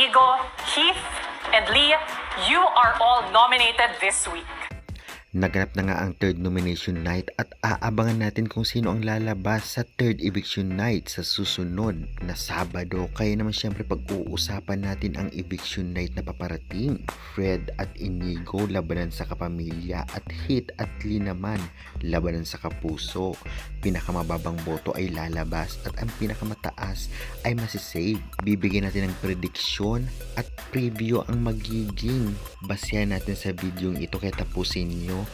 Inigo, Heath, and Lee, you are all nominated this week. Naganap na nga ang third nomination night at aabangan natin kung sino ang lalabas sa third eviction night sa susunod na Sabado. Kaya naman syempre pag-uusapan natin ang eviction night na paparating. Fred at Inigo labanan sa kapamilya at Heath at Lee naman labanan sa kapuso. Pinakamababang boto ay lalabas at ang pinakamataas ay masisave. Bibigyan natin ng prediksyon at preview ang magiging basehan natin sa video ito, kaya tapusin nyo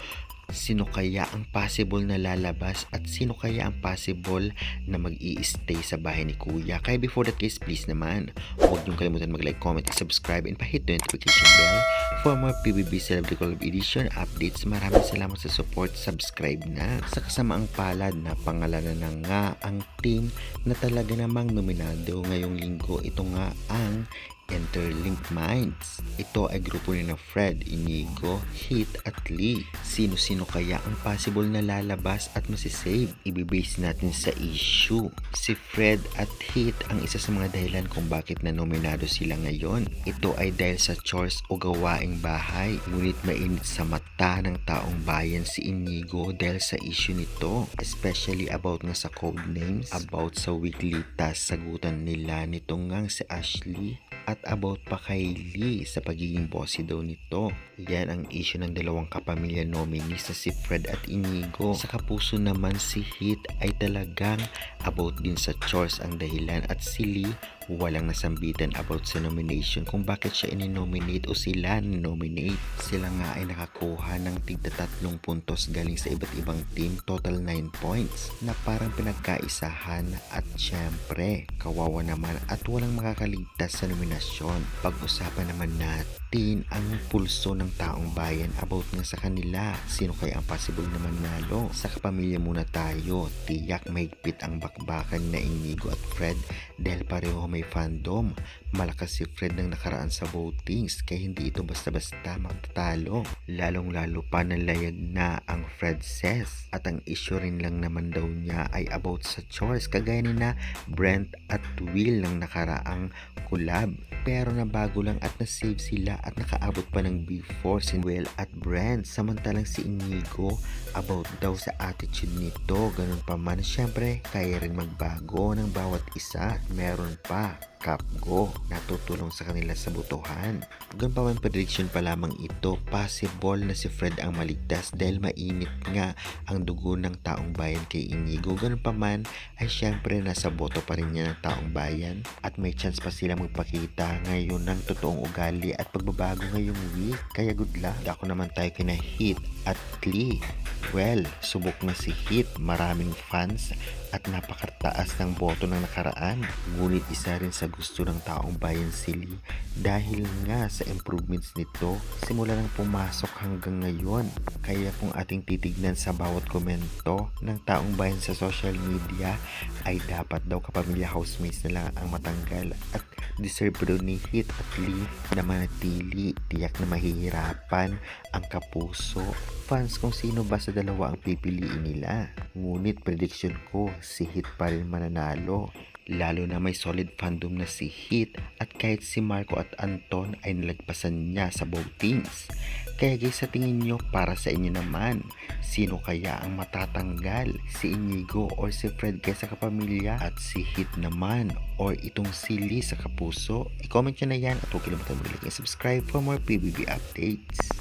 sino kaya ang possible na lalabas at sino kaya ang possible na mag-i-stay sa bahay ni Kuya. Kaya before that guys, please naman huwag niyong kalimutan mag-like, comment, subscribe and pa-hit the notification bell for more PBB Celebrity Collab Edition updates. Maraming salamat sa support. Subscribe na. Sa kasamaang palad na pangalanan na nga ang team na talaga namang nominado ngayong linggo. Ito nga ang Interlinked Minds. Ito ay grupo ni na Fred, Inigo, Heath at Lee. Sino-sino kaya ang possible na lalabas at masisave? Ibibase natin sa issue. Si Fred at Heath ang isa sa mga dahilan kung bakit na nominado sila ngayon. Ito ay dahil sa chores o gawaing bahay. Ngunit mainit sa mata ng taong bayan si Inigo dahil sa issue nito. Especially about nga sa code names, about sa weekly task sagutan nila nitong ngang si Ashley, at about pa kay Lee sa pagiging bossy daw nito. Yan ang issue ng dalawang kapamilya nominees na si Fred at Inigo. Sa kapuso naman si Heath ay talagang about din sa chores ang dahilan at si Lee walang nasambitan about sa nomination kung bakit siya ini-nominate o sila nominate. Sila nga ay nakakuha ng tigda 3 puntos galing sa iba't ibang team, total 9 points na parang pinagkaisahan at syempre kawawa naman at walang makakaligtas sa nominasyon. Pag-usapan naman natin ang pulso ng taong bayan about nga sa kanila. Sino kaya ang possible na manalo? Sa kapamilya muna tayo. Tiyak mahigpit ang bakbakan na Inigo at Fred dahil pareho may fandom. Malakas si Fred nang nakaraan sa votings kaya hindi ito basta-basta magtatalo. Lalong-lalo pa nalayag na ang Fred says at ang issue rin lang naman daw niya ay about sa chores kagaya ni na Brent at Will ng nakaraang collab. Pero nabago lang at na-save sila at nakaabot pa ng before si Will at Brent. Samantalang si Inigo about daw sa attitude nito. Ganun pa man, syempre kaya rin magbago ng bawat isa. Meron pa Capgo natutulong sa kanila sa botohan. Ganun pa man, prediction pa lamang ito. Possible na si Fred ang maligtas dahil mainit nga ang dugo ng taong bayan kay Inigo. Ganun pa man ay syempre nasa boto pa rin niya ng taong bayan at may chance pa sila magpakita ngayon ng totoong ugali at pagbabago ngayong week. Kaya good luck. Ako naman tayo kina Heath at Lee. Well, subok na si Heath. Maraming fans at napakataas ng boto ng nakaraan. Ngunit isa rin sa gusto ng taong bayan si Lee dahil nga sa improvements nito simula nang pumasok hanggang ngayon. Kaya kung ating titignan sa bawat komento ng taong bayan sa social media ay dapat daw kapamilya housemates na lang ang matanggal at deserve daw ni Heath at Lee na manatili. Tiyak na mahihirapan ang kapuso fans kung sino ba sa dalawa ang pipiliin nila. Ngunit prediction ko si Heath pa rin mananalo. Lalo na may solid fandom na si Heath at kahit si Marco at Anton ay nalagpasan niya sa votings. Kaya guys, sa tingin nyo, para sa inyo naman, sino kaya ang matatanggal? Si Inigo or si Fred kaya sa kapamilya at si Heath naman or itong si Lee sa kapuso? I-comment nyo na yan at huwag kalimutan mag-like and subscribe for more PBB updates.